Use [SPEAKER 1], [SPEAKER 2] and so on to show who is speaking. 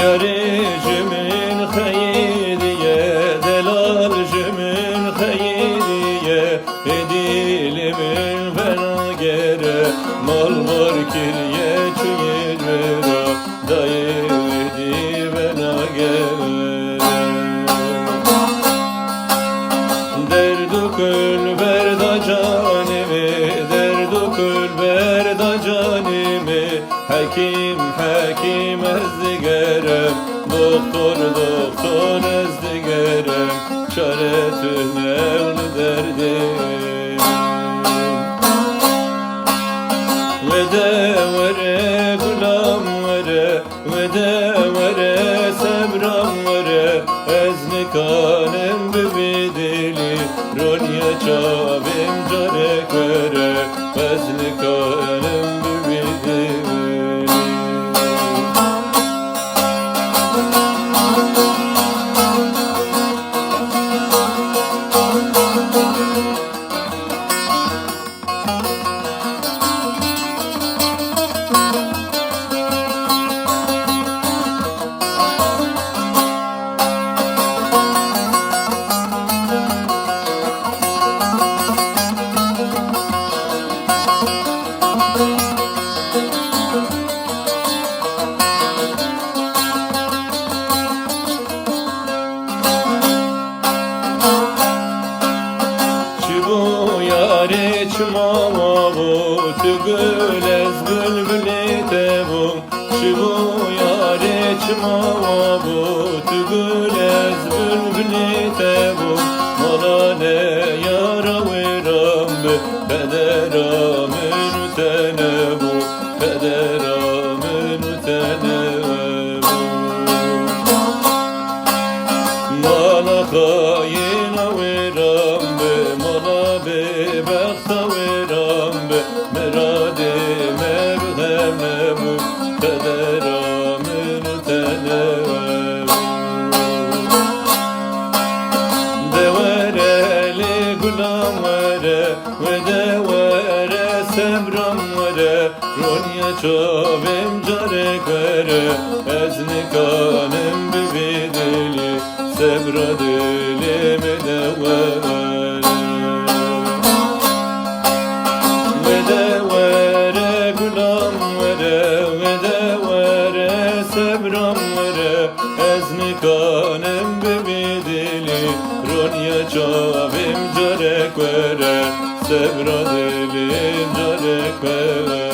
[SPEAKER 1] Yarıcımın hayriye, delalcımın hayriye, edilimin vergere, mal var kirye çüyere, dayı edi vergere. Derdukul verda canimi, derdukul verda canimi, Hakim hakim ezdigerem, doktor doktor ezdigerem, çaretün evli derdim. Ve de vere gulam vere, ve de vere sebram vere, ezni kanem bibidili, ronya çavim carek vere, ezni kanem bibidili. Çmavavu tügülez bülbüli tevum, Çivu yâre çmavavu tügülez bülbüli tevum, Malane yara veram be pederamın tenevu, pederamın tenevu. Mala kayına veram be, mala be bekta veram be, merade mevhememu, pederamın tenevu. Devereli gulam vere, ve devere sebram vere, Ronya çavim carek vere, ezni kanem bibidili, sebra dilimi devere. Ve devere gulam vere, ve devere sebram vere, ezni kanem bibidili, Ronya çavim carek vere, sebra dilim carek vere.